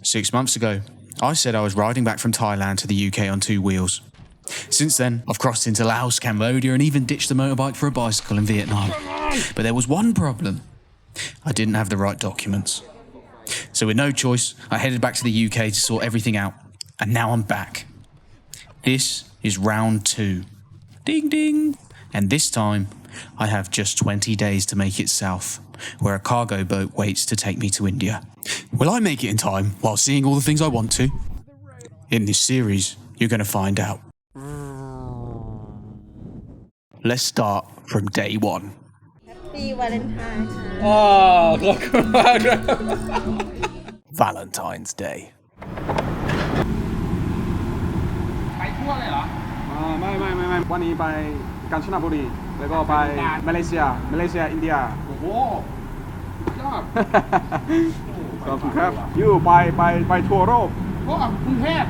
6 months ago, I said I was riding back from Thailand to the UK on 2 wheels. Since then, I've crossed into Laos, Cambodia, and even ditched the motorbike for a bicycle in Vietnam. But there was one problem. I didn't have the right documents. So with no choice, I headed back to the UK to sort everything out. And now I'm back. This is round 2. Ding ding! And this time, I have just 20 days to make it south, where a cargo boat waits to take me to India. Will I make it in time while seeing all the things I want to? In this series, you're going to find out. Let's start from day 1. Happy Valentine. Oh, look. Valentine's Day. ไปทั่วเลยเหรอ ไม่วันนี้ไปกาญจนบุรีแล้วก็ไปมาเลเซียอินเดีย โอ้โหสุดยอด ขอบคุณครับอยู่ไปทั่วโลก โอ้กรุงเทพ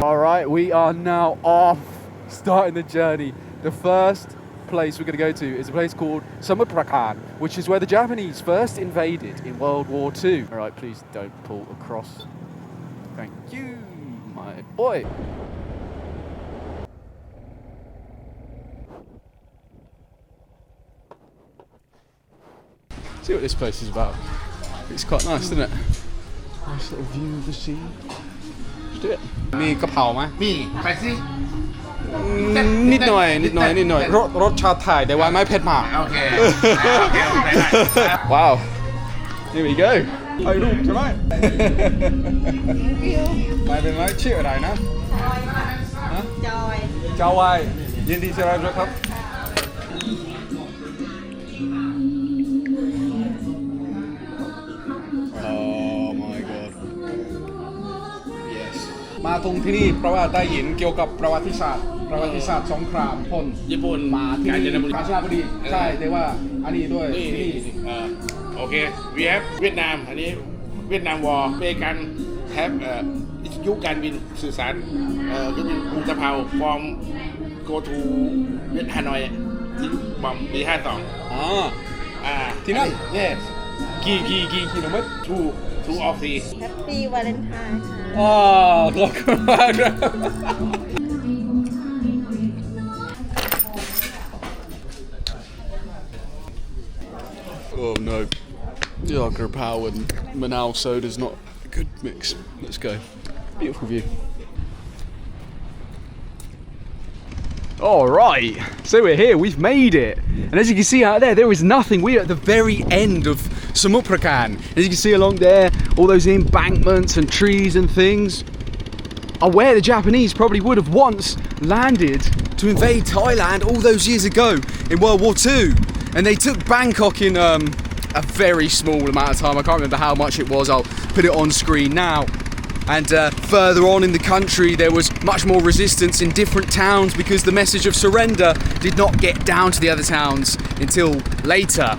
Alright, we are now off, starting the journey. The first place we're going to go to is a place called Samut, Prakan, which is where the Japanese first invaded in World War II. Alright, please don't pull across. Thank you, my boy. See what this place is about. It's quite nice, isn't it? Nice little view of the sea. Let's do it. มีกะเพราไหม มีไปสิ นิดหน่อยรสชาติไทยแต่ว่าไม่เผ็ดมาก โอเค Wow. Here we go. ถ่ายรูปใช่ไหม ไม่เป็นไรชื่ออะไรนะ จอย เจ้าไว้ยินดีที่ได้รู้ครับ Oh my god. Yes. มาตรงที่นี่เพราะว่าได้ยินเกี่ยวกับประวัติศาสตร์สงครามพล ญี่ปุ่น มาที่ กาญจ นี่ นบุรี กาญจนบุรีใช่แต่ว่าอันนี้ด้วยที่นี่ โอเคเวียดนามอันนี้เวียดนามวอร์เมกันแทบยุคการบินสื่อสารก็เป็นอุตภาว from go to เวียดฮานอยทิ้งบอมปี52 ที่นั่น yes กี่กิโลเมตร two of three Happy Valentine ค่ะ Oh, look. Oh no. Yager Pow and Manal soda is not a good mix. Let's go. Beautiful view. Alright, so we're here, we've made it. And as you can see out there is nothing. We're at the very end of Samut Prakan. As you can see along there, all those embankments and trees and things are where the Japanese probably would have once landed to invade Thailand all those years ago in World War II. And they took Bangkok in a very small amount of time. I can't remember how much it was. I'll put it on screen now. And further on in the country there was much more resistance in different towns because the message of surrender did not get down to the other towns until later.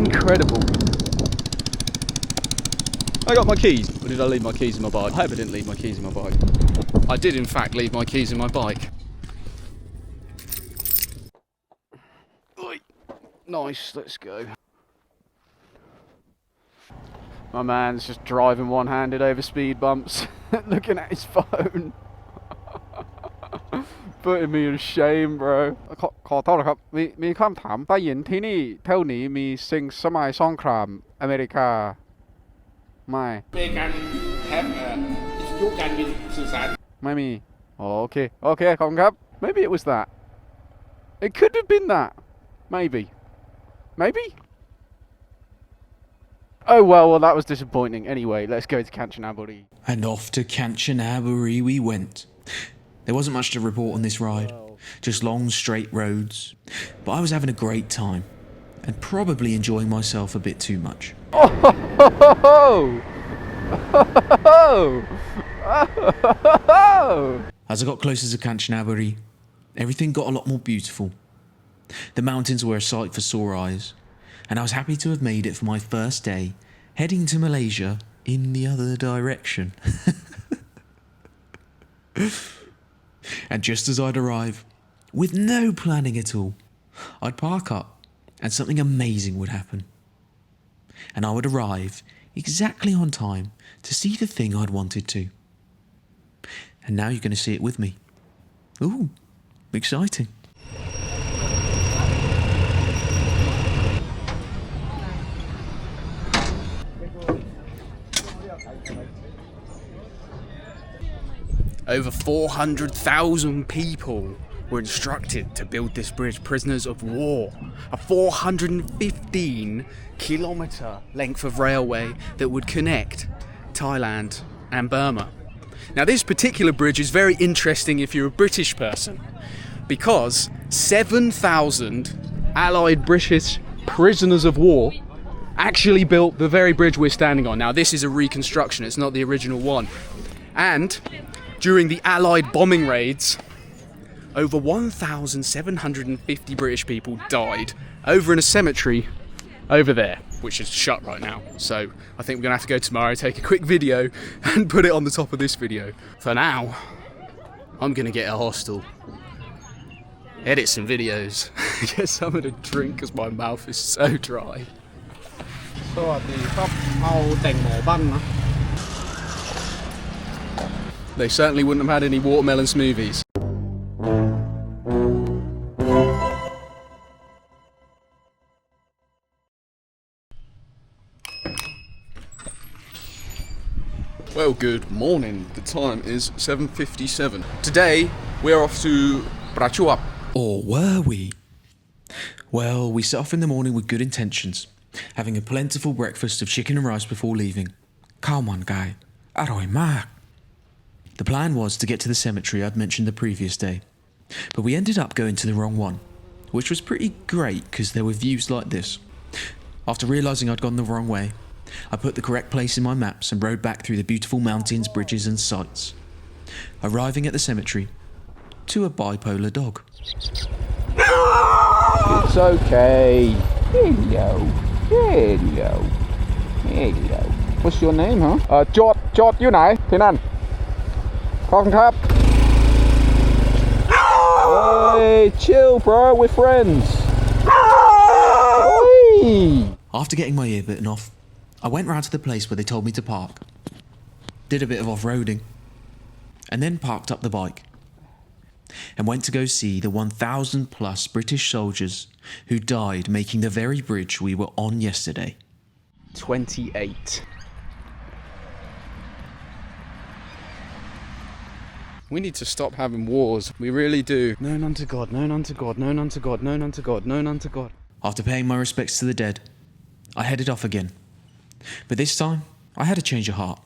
Incredible. I got my keys. Or did I leave my keys in my bike? I hope I didn't leave my keys in my bike. I did in fact leave my keys in my bike. Nice, let's go. My man's just driving one-handed over speed bumps, looking at his phone. Putting me in shame, bro. ขอโทษครับมีคำถามได้ยินที่นี่แถวนี้มีสิ่งสมัยสงครามอเมริกาไม่ เมกันแทบยุคการบินสื่อสาร ไม่มี Okay,ขอบคุณครับ Maybe it was that. It could have been that. Maybe. Oh well, that was disappointing. Anyway, let's go to Kanchanaburi. And off to Kanchanaburi we went. There wasn't much to report on this ride, just long straight roads. But I was having a great time, and probably enjoying myself a bit too much. As I got closer to Kanchanaburi, everything got a lot more beautiful. The mountains were a sight for sore eyes, and I was happy to have made it for my first day, heading to Malaysia in the other direction. And just as I'd arrive, with no planning at all, I'd park up and something amazing would happen. and I would arrive exactly on time to see the thing I'd wanted to. And now you're going to see it with me. Ooh, exciting. Over 400,000 people were instructed to build this bridge, prisoners of war. A 415-kilometre length of railway that would connect Thailand and Burma. Now, this particular bridge is very interesting if you're a British person, because 7,000 Allied British prisoners of war actually built the very bridge we're standing on. Now, this is a reconstruction, it's not the original one. And during the Allied bombing raids, over 1,750 British people died over in a cemetery over there, which is shut right now. So I think we're gonna have to go tomorrow, take a quick video and put it on the top of this video. For now, I'm gonna get a hostel, edit some videos, get something to drink because my mouth is so dry. They certainly wouldn't have had any watermelon smoothies. Well, good morning. The time is 7:57. Today, we're off to Prachuap. Or were we? Well, we set off in the morning with good intentions, having a plentiful breakfast of chicken and rice before leaving. Come on, guy. Aroy mak. The plan was to get to the cemetery I'd mentioned the previous day, but we ended up going to the wrong one, which was pretty great because there were views like this. After realising I'd gone the wrong way, I put the correct place in my maps and rode back through the beautiful mountains, bridges and sights, arriving at the cemetery to a bipolar dog. It's okay. Hello. Hello. Hello. What's your name, huh? Jot อยู่ไหน ที่นั่น ขอบคุณครับ Hey, chill, bro. We're friends. Hey. After getting my ear bitten off, I went round to the place where they told me to park, did a bit of off-roading, and then parked up the bike and went to go see the 1,000 plus British soldiers who died making the very bridge we were on yesterday. 28. We need to stop having wars. We really do. Known unto God, known unto God, known unto God, known unto God, known unto God. After paying my respects to the dead, I headed off again. But this time, I had a change of heart.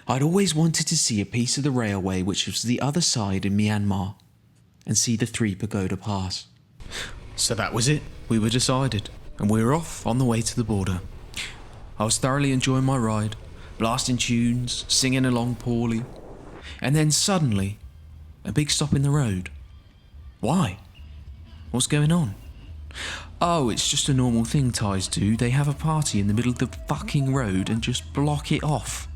I'd always wanted to see a piece of the railway which was the other side in Myanmar and see the 3 Pagoda Pass. So that was it. We were decided, and we were off on the way to the border. I was thoroughly enjoying my ride, blasting tunes, singing along poorly, and then suddenly, a big stop in the road. Why? What's going on? Oh, it's just a normal thing Thais do. They have a party in the middle of the fucking road and just block it off.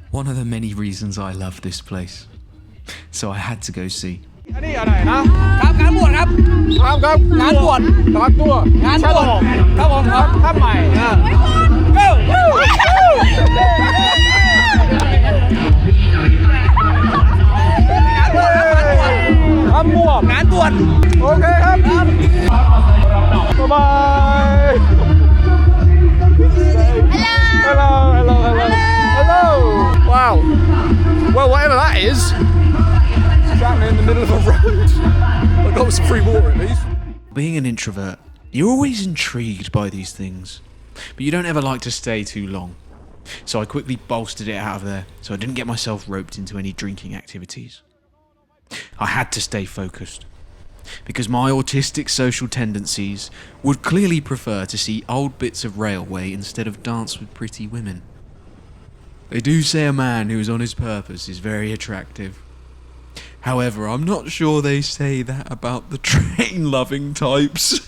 One of the many reasons I love this place. So I had to go see. อันนี้อะไรนะครับงานบวชครับครับงานบวชตัดตัวงานบวชครับผมครับครับใหม่goงานบวชงานบวชโอเคครับบ๊ายบาย hello hello hello hello wow well whatever that is in the middle of a road. I got some free water at least. Being an introvert, you're always intrigued by these things, but you don't ever like to stay too long. So I quickly bolstered it out of there so I didn't get myself roped into any drinking activities. I had to stay focused, because my autistic social tendencies would clearly prefer to see old bits of railway instead of dance with pretty women. They do say a man who is on his purpose is very attractive. However, I'm not sure they say that about the train-loving types.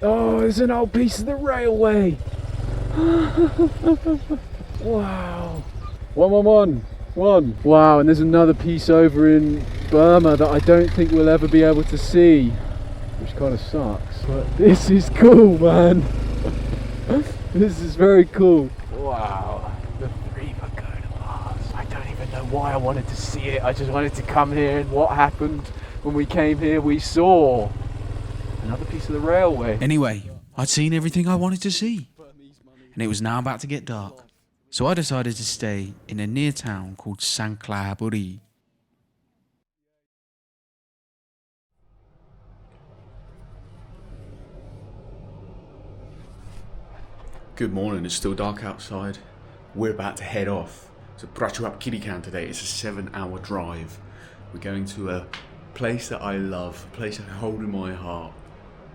Oh, there's an old piece of the railway. Wow. 111. Wow, and there's another piece over in Burma that I don't think we'll ever be able to see. which kind of sucks. But this is cool, man. This is very cool. Wow, the 3 Pagoda bars. I don't even know why I wanted to see it. I just wanted to come here, and what happened when we came here? We saw another piece of the railway. Anyway, I'd seen everything I wanted to see, and it was now about to get dark. So I decided to stay in a near town called Khiri. Good morning, it's still dark outside. We're about to head off to Prachuap today. It's a 7-hour drive. We're going to a place that I love, a place I hold in my heart.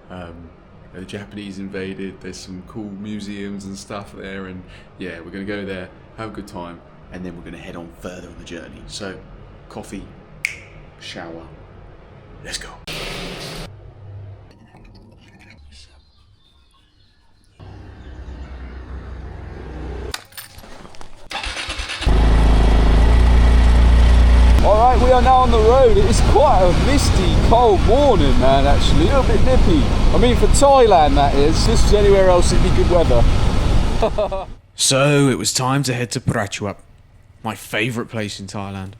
The Japanese invaded, there's some cool museums and stuff there, and yeah, we're going to go there, have a good time, and then we're going to head on further on the journey. So, coffee, shower, let's go. Alright, we are now on the road. It is quite a misty, cold morning, man, actually. A little bit nippy. I mean, for Thailand, that is. If this was anywhere else, it'd be good weather. So, it was time to head to Prachuap, my favourite place in Thailand.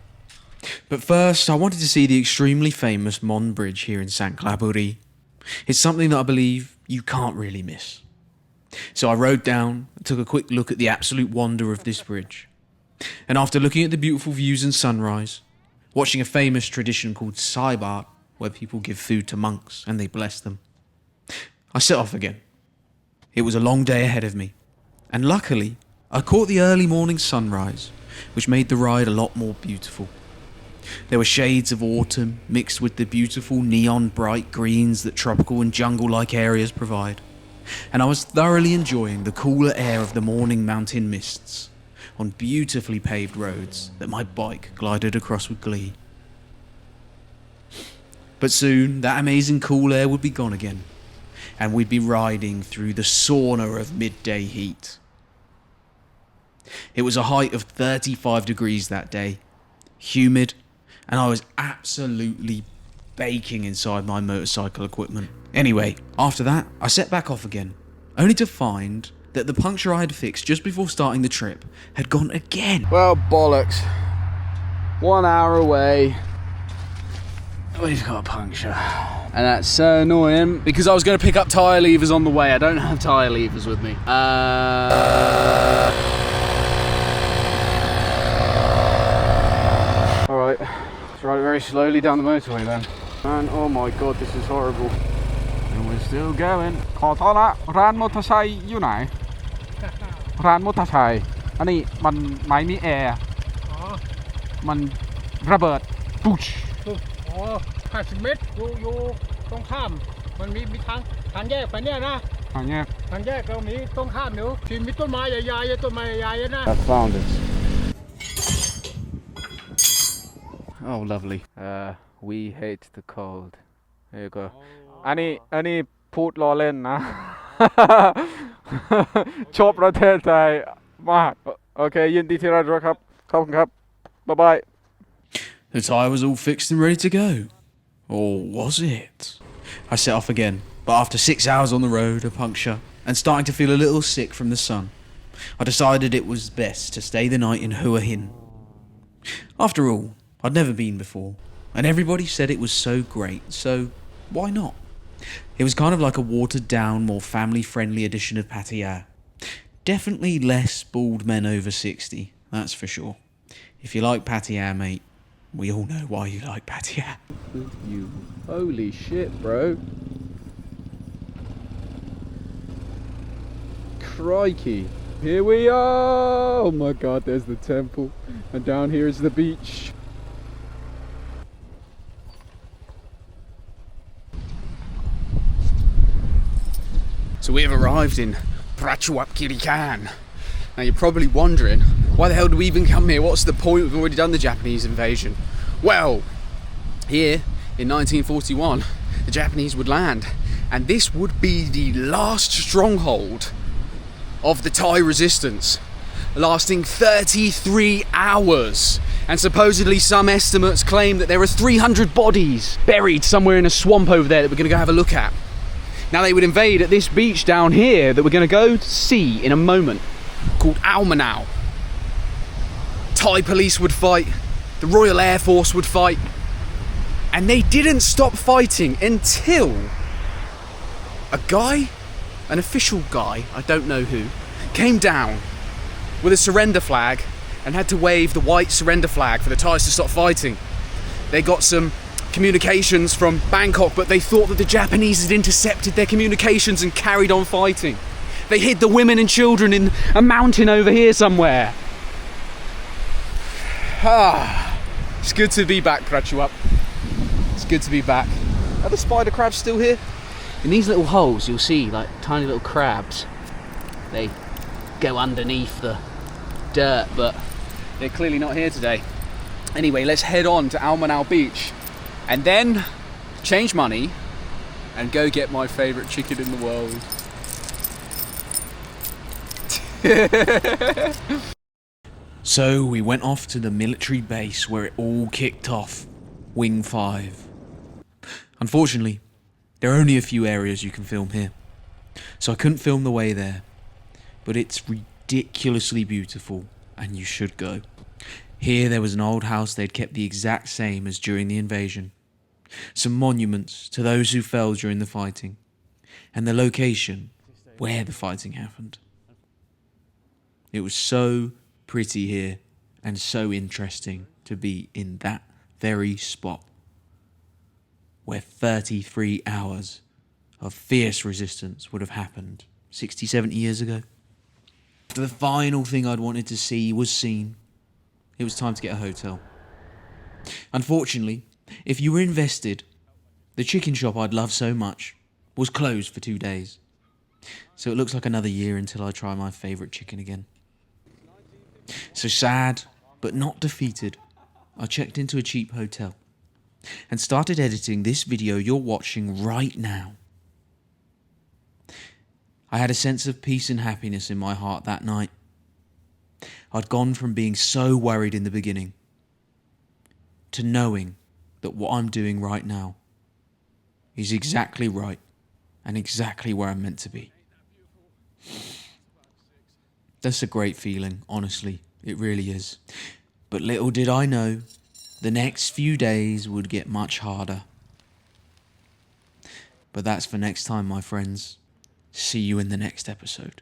But first, I wanted to see the extremely famous Mon Bridge here in Khiri. It's something that I believe you can't really miss. So I rode down and took a quick look at the absolute wonder of this bridge. And after looking at the beautiful views and sunrise, watching a famous tradition called Sai Bat, where people give food to monks and they bless them, I set off again. It was a long day ahead of me, and luckily I caught the early morning sunrise, which made the ride a lot more beautiful. There were shades of autumn mixed with the beautiful neon bright greens that tropical and jungle-like areas provide, and I was thoroughly enjoying the cooler air of the morning mountain mists on beautifully paved roads that my bike glided across with glee. But soon, that amazing cool air would be gone again, and we'd be riding through the sauna of midday heat. It was a height of 35 degrees that day, humid, and I was absolutely baking inside my motorcycle equipment. Anyway, after that, I set back off again, only to find that the puncture I had fixed just before starting the trip had gone again. Well, bollocks. 1 hour away. We've got a puncture. And that's so annoying because I was going to pick up tyre levers on the way. I don't have tyre levers with me. Alright, let's ride it very slowly down the motorway then. And oh my god, this is horrible. And we're still going. ขอโทษนะร้านมอเตอร์ไซค์อยู่ไหน ร้านมอเตอร์ไซค์อันนี้มันไม่มีแอร์มันระเบิดปุ๊ช อ๋อ50 เมตรอยู่ตรงข้ามมันมีทางแยกไปเนี่ยนะ ทางแยก ทางแยกเรามีตรงข้ามอยู่ที่มีต้นไม้ใหญ่ๆต้นไม้ใหญ่ๆนะ I found it. Oh, lovely. We hate the cold. There you go. อันนี้พูดล้อเล่นนะ ชอบประเทศไทยมาก โอเคยินดีที่ได้รู้ครับขอบคุณครับ Bye bye. The tyre was all fixed and ready to go. Or was it? I set off again, but after 6 hours on the road, a puncture, and starting to feel a little sick from the sun, I decided it was best to stay the night in Hua Hin. After all, I'd never been before, and everybody said it was so great, so why not? It was kind of like a watered down, more family friendly edition of Pattaya. Definitely less bald men over 60, that's for sure. If you like Pattaya, mate, we all know why you like Pattaya. You holy shit, bro. Crikey. Here we are. Oh my god, there's the temple. And down here is the beach. So we have arrived in Prachuap. Now you're probably wondering, why the hell do we even come here? What's the point? We've already done the Japanese invasion. Well, here in 1941, the Japanese would land, and this would be the last stronghold of the Thai resistance, lasting 33 hours. And supposedly some estimates claim that there are 300 bodies buried somewhere in a swamp over there that we're going to go have a look at. Now they would invade at this beach down here that we're going to go see in a moment, called Almanau. Thai police would fight, the Royal Air Force would fight, and they didn't stop fighting until a guy, an official guy, I don't know who, came down with a surrender flag and had to wave the white surrender flag for the Thais to stop fighting. They got some communications from Bangkok, but they thought that the Japanese had intercepted their communications and carried on fighting. They hid the women and children in a mountain over here somewhere. It's good to be back, Prachuap. It's good to be back. Are the spider crabs still here? In these little holes you'll see like tiny little crabs. They go underneath the dirt, but they're clearly not here today. Anyway, let's head on to Almanau Beach and then change money and go get my favourite chicken in the world. So we went off to the military base where it all kicked off, Wing 5. Unfortunately, there are only a few areas you can film here, so I couldn't film the way there, but it's ridiculously beautiful and you should go. Here there was an old house they'd kept the exact same as during the invasion, some monuments to those who fell during the fighting, and the location where the fighting happened. It was so pretty here and so interesting to be in that very spot where 33 hours of fierce resistance would have happened 60, 70 years ago. After the final thing I'd wanted to see was seen, it was time to get a hotel. Unfortunately, if you were invested, the chicken shop I'd loved so much was closed for 2 days. So it looks like another year until I try my favourite chicken again. So sad, but not defeated, I checked into a cheap hotel and started editing this video you're watching right now. I had a sense of peace and happiness in my heart that night. I'd gone from being so worried in the beginning to knowing that what I'm doing right now is exactly right and exactly where I'm meant to be. That's a great feeling, honestly, it really is. But little did I know, the next few days would get much harder. But that's for next time, my friends. See you in the next episode.